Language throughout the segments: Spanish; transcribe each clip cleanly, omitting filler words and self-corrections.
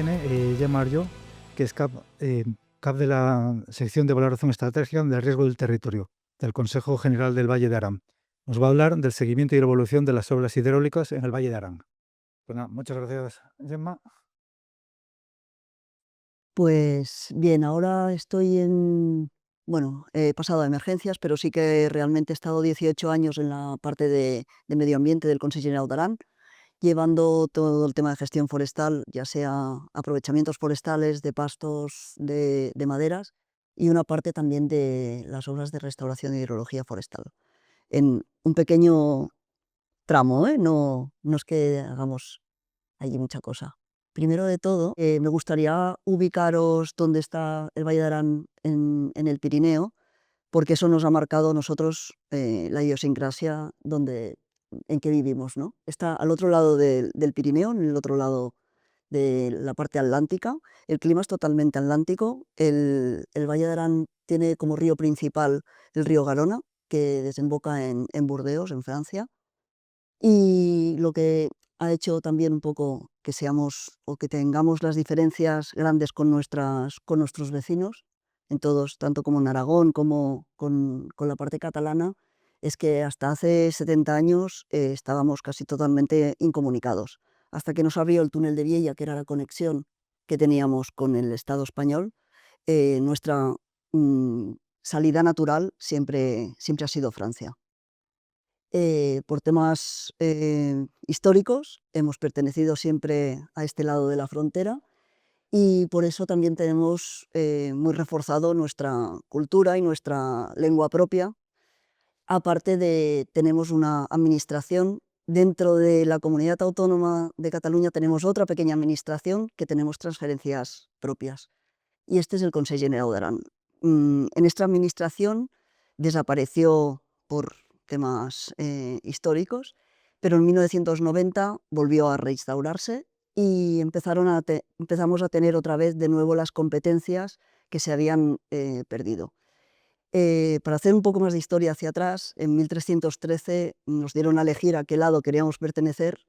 viene Gemma Arlló, que es CAP de la sección de valoración estratégica del riesgo del territorio del Consejo General del Valle de Arán. Nos va a hablar del seguimiento y la evolución de las obras hidráulicas en el Valle de Arán. Pues nada, muchas gracias, Gemma. Pues bien, ahora estoy he pasado a emergencias, pero sí que realmente he estado 18 años en la parte de medio ambiente del Consejo General de Arán, llevando todo el tema de gestión forestal, ya sea aprovechamientos forestales, de pastos, de maderas, y una parte también de las obras de restauración y hidrología forestal. En un pequeño tramo, no es que hagamos allí mucha cosa. Primero de todo, me gustaría ubicaros dónde está el Valle de Arán en el Pirineo, porque eso nos ha marcado a nosotros la idiosincrasia en que vivimos, ¿no? Está al otro lado del Pirineo, en el otro lado de la parte atlántica. El clima es totalmente atlántico. El Valle de Arán tiene como río principal el río Garona, que desemboca en Burdeos, en Francia. Y lo que ha hecho también un poco que seamos o que tengamos las diferencias grandes con nuestros vecinos, en todos, tanto como en Aragón como con la parte catalana, es que hasta hace 70 años estábamos casi totalmente incomunicados. Hasta que nos abrió el túnel de Viella, que era la conexión que teníamos con el Estado español, nuestra salida natural siempre ha sido Francia. Por temas históricos, hemos pertenecido siempre a este lado de la frontera y por eso también tenemos muy reforzado nuestra cultura y nuestra lengua propia. Aparte tenemos una administración, dentro de la Comunidad Autónoma de Cataluña tenemos otra pequeña administración que tenemos transferencias propias. Y este es el Consell Generau d'Aran. En esta administración desapareció por temas históricos, pero en 1990 volvió a reinstaurarse y empezamos a tener otra vez de nuevo las competencias que se habían perdido. Para hacer un poco más de historia hacia atrás, en 1313 nos dieron a elegir a qué lado queríamos pertenecer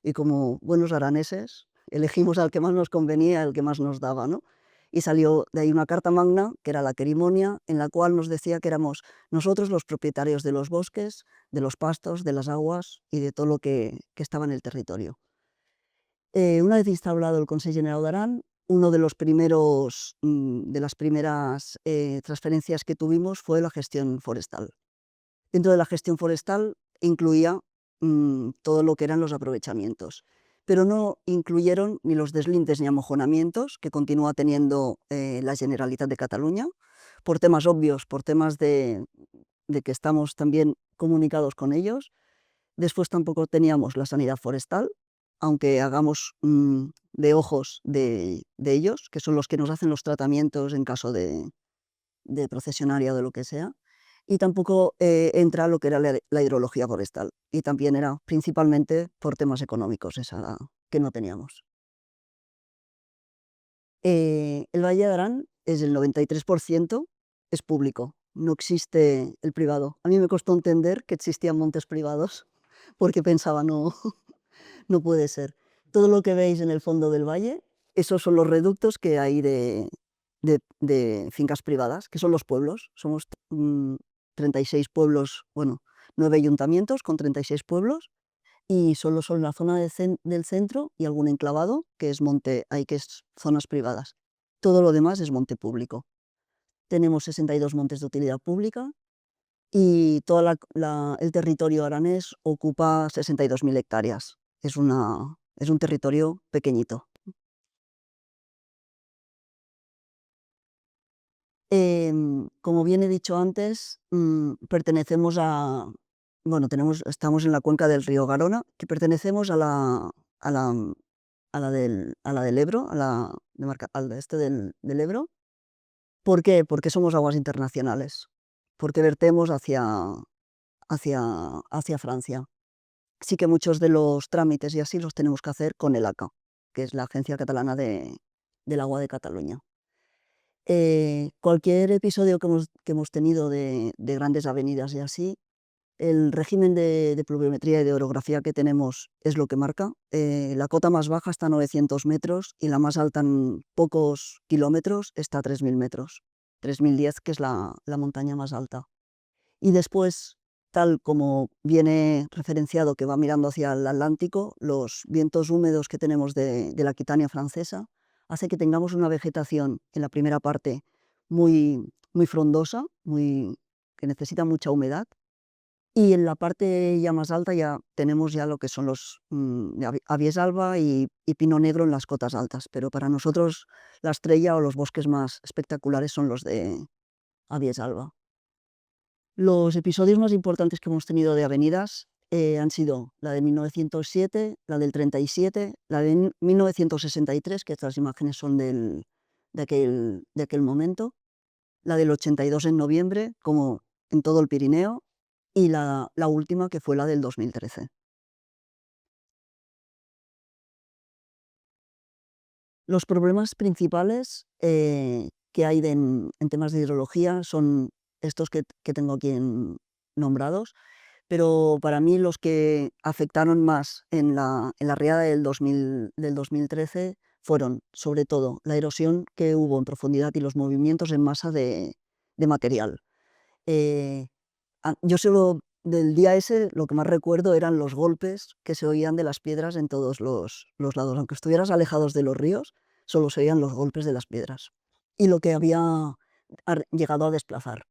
y como buenos araneses elegimos al que más nos convenía, al que más nos daba, ¿no? Y salió de ahí una carta magna, que era la Querimonia, en la cual nos decía que éramos nosotros los propietarios de los bosques, de los pastos, de las aguas y de todo lo que estaba en el territorio. Una vez instaurado el Consell Generau d'Aran, uno de los primeros, de las primeras transferencias que tuvimos fue la gestión forestal. Dentro de la gestión forestal incluía todo lo que eran los aprovechamientos, pero no incluyeron ni los deslindes ni amojonamientos que continúa teniendo la Generalitat de Cataluña, por temas obvios, por temas de que estamos también comunicados con ellos. Después tampoco teníamos la sanidad forestal, aunque hagamos de ojos de ellos, que son los que nos hacen los tratamientos en caso de procesionaria o de lo que sea. Y tampoco entra lo que era la hidrología forestal. Y también era principalmente por temas económicos, esa que no teníamos. El Valle de Arán es el 93%, es público, no existe el privado. A mí me costó entender que existían montes privados, porque pensaba, no, no puede ser. Todo lo que veis en el fondo del valle, esos son los reductos que hay de fincas privadas, que son los pueblos. Somos 36 pueblos, bueno, 9 ayuntamientos con 36 pueblos, y solo son la zona del centro y algún enclavado, que es monte, hay que es zonas privadas. Todo lo demás es monte público. Tenemos 62 montes de utilidad pública y todo el territorio aranés ocupa 62.000 hectáreas. Es un territorio pequeñito. Como bien he dicho antes, pertenecemos estamos en la cuenca del río Garona, que pertenecemos a la del Ebro, al este del Ebro. ¿Por qué? Porque somos aguas internacionales, porque vertemos hacia Francia. Sí que muchos de los trámites y así los tenemos que hacer con el ACA, que es la Agencia Catalana del Agua de Cataluña. Cualquier episodio que hemos tenido de grandes avenidas y así, El régimen de pluviometría y de orografía que tenemos es lo que marca. La cota más baja está a 900 metros y la más alta en pocos kilómetros está a 3.000 metros. 3.010, que es la montaña más alta. Y después, tal como viene referenciado que va mirando hacia el Atlántico, los vientos húmedos que tenemos de la Aquitania francesa hace que tengamos una vegetación en la primera parte muy, muy frondosa, que necesita mucha humedad, y en la parte ya más alta ya tenemos ya lo que son los abies alba y pino negro en las cotas altas, pero para nosotros la estrella o los bosques más espectaculares son los de abies alba. Los episodios más importantes que hemos tenido de avenidas han sido la de 1907, la del 37, la de 1963, que estas imágenes son de aquel momento, la del 82 en noviembre, como en todo el Pirineo, y la última, que fue la del 2013. Los problemas principales que hay en temas de hidrología son estos que tengo aquí nombrados, pero para mí los que afectaron más en la riada del 2013 fueron, sobre todo, la erosión que hubo en profundidad y los movimientos en masa de material. Eh, yo solo del día ese lo que más recuerdo eran los golpes que se oían de las piedras en todos los lados. Aunque estuvieras alejados de los ríos, solo se oían los golpes de las piedras y lo que había llegado a desplazar.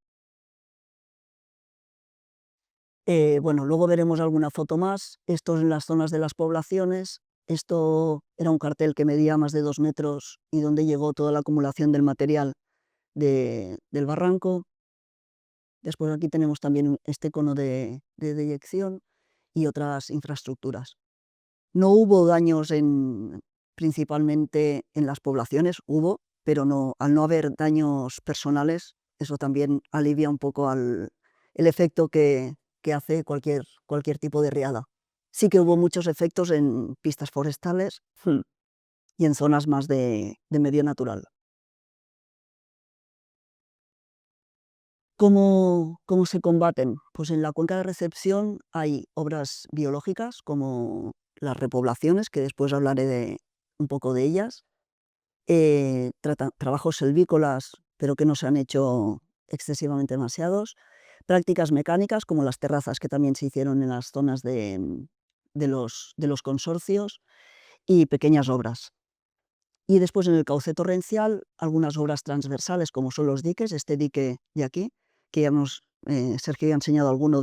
Bueno, luego veremos alguna foto más. Esto es en las zonas de las poblaciones. Esto era un cartel que medía más de 2 metros y donde llegó toda la acumulación del material del barranco. Después aquí tenemos también este cono de deyección y otras infraestructuras. No hubo daños principalmente en las poblaciones, hubo, pero no, al no haber daños personales, eso también alivia un poco el efecto que hace cualquier tipo de riada. Sí que hubo muchos efectos en pistas forestales y en zonas más de medio natural. ¿Cómo se combaten? Pues en la cuenca de recepción hay obras biológicas como las repoblaciones, que después hablaré un poco de ellas, trabajos selvícolas, pero que no se han hecho excesivamente demasiados, prácticas mecánicas como las terrazas que también se hicieron en las zonas de los consorcios y pequeñas obras. Y después en el cauce torrencial, algunas obras transversales como son los diques, este dique de aquí, que Sergio ya ha enseñado alguno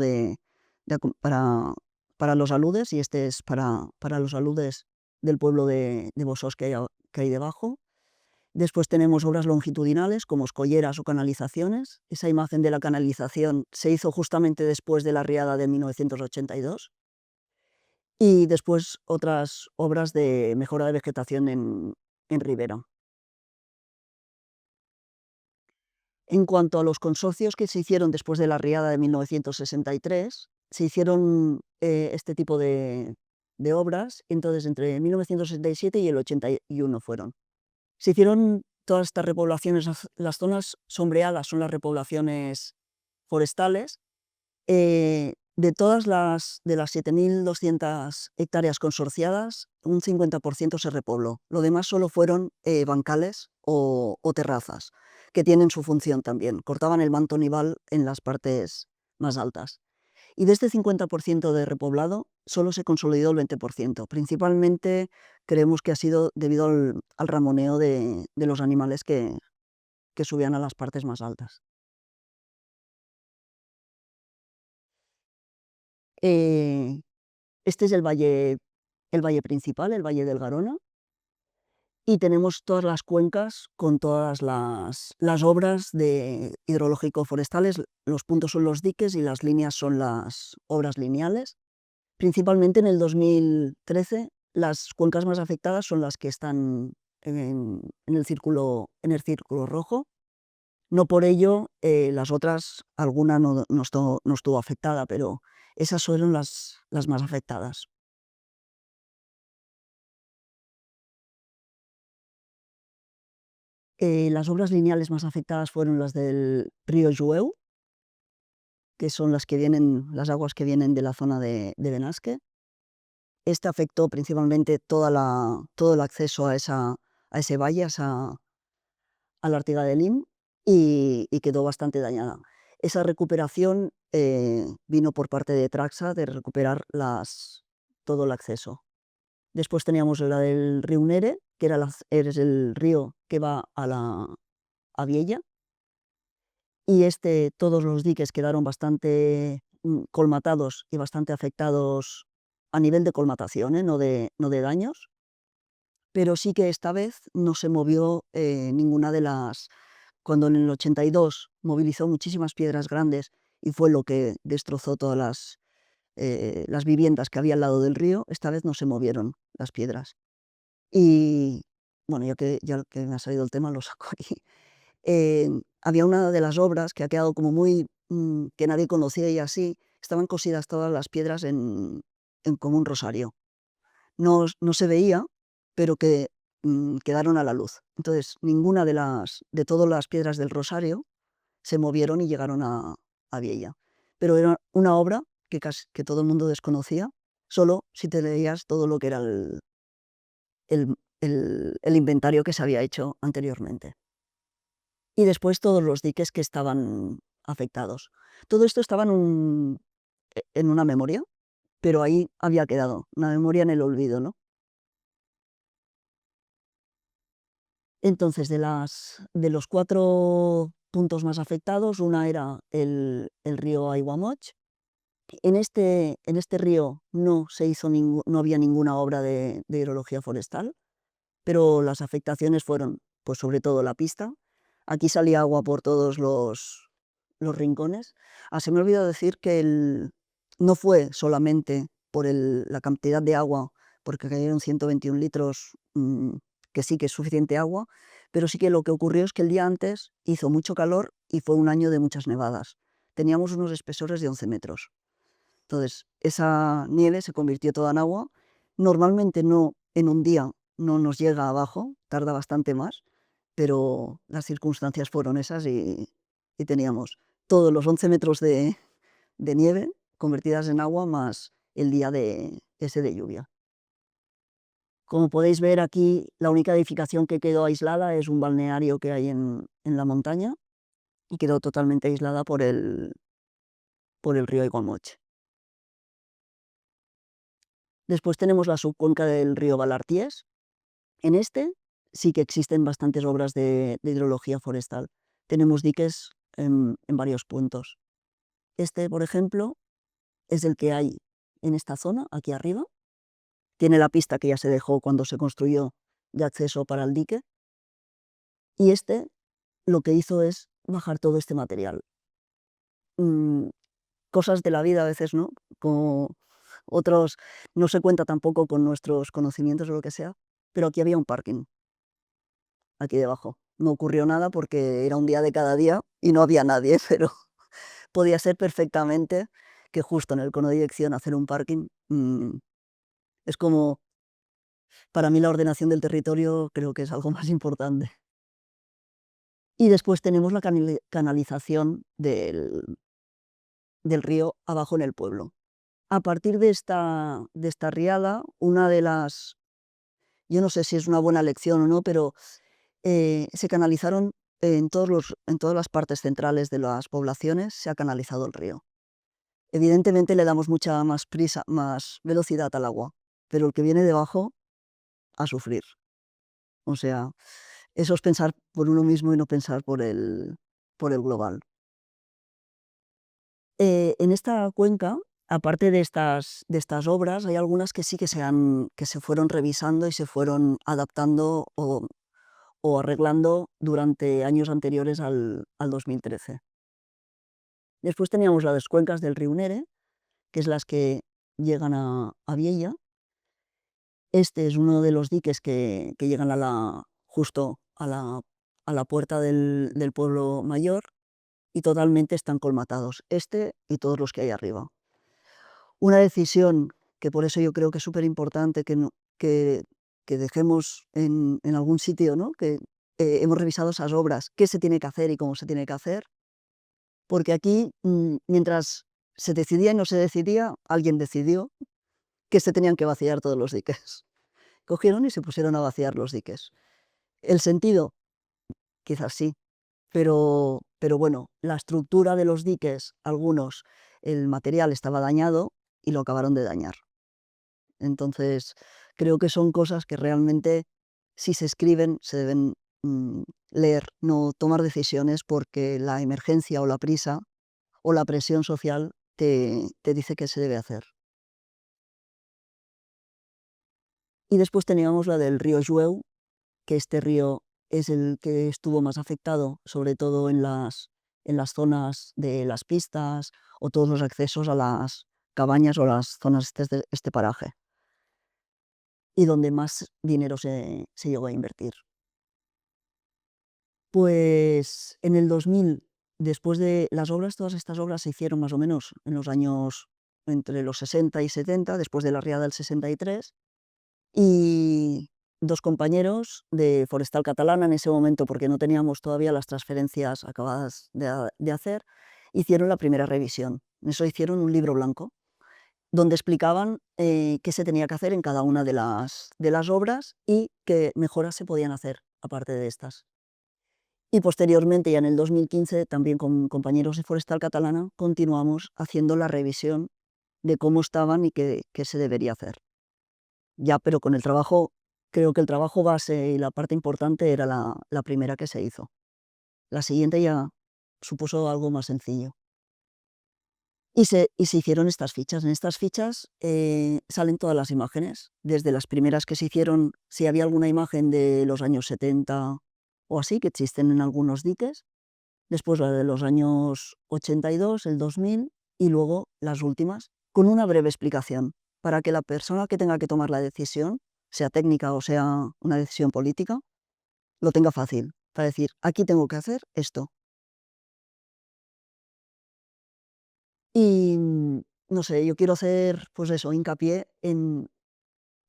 para los aludes, y este es para los aludes del pueblo de Bosós que hay debajo. Después tenemos obras longitudinales como escolleras o canalizaciones. Esa imagen de la canalización se hizo justamente después de la riada de 1982. Y después otras obras de mejora de vegetación en ribera. En cuanto a los consorcios que se hicieron después de la riada de 1963, se hicieron este tipo de obras, entonces entre 1967 y el 81 fueron. Se hicieron todas estas repoblaciones, las zonas sombreadas son las repoblaciones forestales. De todas de las 7.200 hectáreas consorciadas, un 50% se repobló. Lo demás solo fueron bancales o terrazas, que tienen su función también. Cortaban el manto nival en las partes más altas. Y de este 50% de repoblado, solo se consolidó el 20%. Principalmente creemos que ha sido debido al ramoneo de los animales que subían a las partes más altas. Eh, Este es el valle principal, el Valle del Garona, y tenemos todas las cuencas con todas las obras de hidrológico-forestales. Los puntos son los diques y las líneas son las obras lineales. Principalmente en el 2013, las cuencas más afectadas son las que están en el círculo rojo. No por ello, las otras, alguna no estuvo afectada, pero esas fueron las más afectadas. Las obras lineales más afectadas fueron las del río Jueu, que son las aguas que vienen de la zona de Benasque. Este afectó principalmente todo el acceso a ese valle, a la Artiga de Lim, y quedó bastante dañada. Esa recuperación vino por parte de Traxa, de recuperar todo el acceso. Después teníamos la del río Nere, que es el río que va a Viella, y todos los diques quedaron bastante colmatados y bastante afectados a nivel de colmatación, no de daños, pero sí que esta vez no se movió ninguna de cuando en el 82 movilizó muchísimas piedras grandes y fue lo que destrozó todas las viviendas que había al lado del río, esta vez no se movieron las piedras. Y bueno, ya que me ha salido el tema, lo saco aquí. Había una de las obras que ha quedado como muy, que nadie conocía, y así, estaban cosidas todas las piedras en como un rosario. No se veía, pero que quedaron a la luz. Entonces, ninguna de todas las piedras del rosario se movieron y llegaron a Viella. Pero era una obra que todo el mundo desconocía, solo si te leías todo lo que era el inventario que se había hecho anteriormente. Y después todos los diques que estaban afectados. Todo esto estaba en una memoria, pero ahí había quedado, una memoria en el olvido, ¿no? Entonces, de los 4 puntos más afectados, una era el río Aiguamoch. En este río no había ninguna obra de hidrología forestal, pero las afectaciones fueron, pues sobre todo la pista. Aquí salía agua por todos los rincones. Se me ha olvidado decir que no fue solamente por la cantidad de agua, porque cayeron 121 litros, que sí que es suficiente agua, pero sí que lo que ocurrió es que el día antes hizo mucho calor y fue un año de muchas nevadas. Teníamos unos espesores de 11 metros. Entonces, esa nieve se convirtió toda en agua. Normalmente no, en un día no nos llega abajo, tarda bastante más, pero las circunstancias fueron esas y teníamos todos los 11 metros de nieve convertidas en agua más el día ese de lluvia. Como podéis ver aquí, la única edificación que quedó aislada es un balneario que hay en la montaña y quedó totalmente aislada por el río Iguamoche. Después tenemos la subcuenca del río Balarties. En sí que existen bastantes obras de hidrología forestal. Tenemos diques en varios puntos. Por ejemplo, es el que hay en esta zona, aquí arriba. Tiene la pista que ya se dejó cuando se construyó de acceso para el dique. Y lo que hizo es bajar todo este material. Cosas de la vida a veces, ¿no? Como otros, no se cuenta tampoco con nuestros conocimientos o lo que sea, pero aquí había un parking, aquí debajo. No ocurrió nada porque era un día de cada día y no había nadie, pero podía ser perfectamente que justo en el cono de dirección hacer un parking es como, para mí la ordenación del territorio creo que es algo más importante. Y después tenemos la canalización del río abajo en el pueblo. A partir de esta riada, yo no sé si es una buena lección o no, pero se canalizaron en todas las partes centrales de las poblaciones, se ha canalizado el río. Evidentemente le damos mucha más prisa, más velocidad al agua, pero el que viene debajo a sufrir. O sea, eso es pensar por uno mismo y no pensar por el global. En esta cuenca, aparte de estas obras, hay algunas que sí que se fueron revisando y se fueron adaptando o arreglando durante años anteriores al 2013. Después teníamos las cuencas del río Nere, que es las que llegan a Viella. Este es uno de los diques que llegan justo a la puerta del pueblo mayor, y totalmente están colmatados, y todos los que hay arriba. Una decisión que por eso yo creo que es súper importante que dejemos en algún sitio, ¿no? Que hemos revisado esas obras, qué se tiene que hacer y cómo se tiene que hacer. porque aquí, mientras se decidía y no se decidía, alguien decidió que se tenían que vaciar todos los diques. Cogieron y se pusieron a vaciar los diques. El sentido, quizás sí, pero bueno, la estructura de los diques, algunos, el material estaba dañado y lo acabaron de dañar. Entonces, creo que son cosas que realmente, si se escriben, se deben leer, no tomar decisiones porque la emergencia o la prisa o la presión social te dice qué se debe hacer. Y después teníamos la del río Jueu, que este río es el que estuvo más afectado, sobre todo en las zonas de las pistas o todos los accesos a las cabañas o las zonas de este paraje, y donde más dinero se llegó a invertir. Pues en el 2000, después de las obras, todas estas obras se hicieron más o menos en los años entre los 60 y 70, después de la riada del 63, y dos compañeros de Forestal Catalana en ese momento, porque no teníamos todavía las transferencias acabadas de hacer, hicieron la primera revisión. Eso hicieron un libro blanco, donde explicaban qué se tenía que hacer en cada una de las obras y qué mejoras se podían hacer aparte de estas. Y posteriormente, ya en el 2015, también con compañeros de Forestal Catalana, continuamos haciendo la revisión de cómo estaban y qué se debería hacer. Ya, pero con el trabajo, creo que el trabajo base y la parte importante era la primera que se hizo. La siguiente ya supuso algo más sencillo. Y se hicieron estas fichas. En estas fichas salen todas las imágenes, desde las primeras que se hicieron, si había alguna imagen de los años 70 o así, que existen en algunos diques, después la de los años 82, el 2000, y luego las últimas, con una breve explicación, para que la persona que tenga que tomar la decisión, sea técnica o sea una decisión política, lo tenga fácil, para decir, aquí tengo que hacer esto. Y no sé, yo quiero hacer, pues eso, hincapié en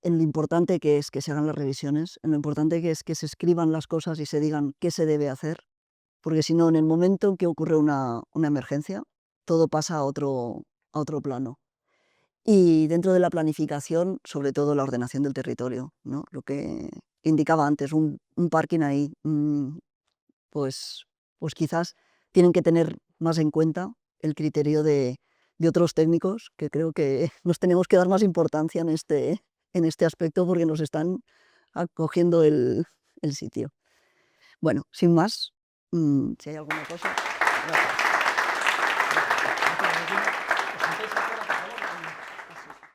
lo importante que es que se hagan las revisiones, en lo importante que es que se escriban las cosas y se digan qué se debe hacer, porque si no, en el momento en que ocurre una emergencia, todo pasa a otro plano. Y dentro de la planificación, sobre todo la ordenación del territorio, ¿no? Lo que indicaba antes, un parking ahí, pues, pues quizás tienen que tener más en cuenta el criterio de otros técnicos, que creo que nos tenemos que dar más importancia en este aspecto porque nos están acogiendo el sitio. Bueno, sin más, si hay alguna cosa. Gracias.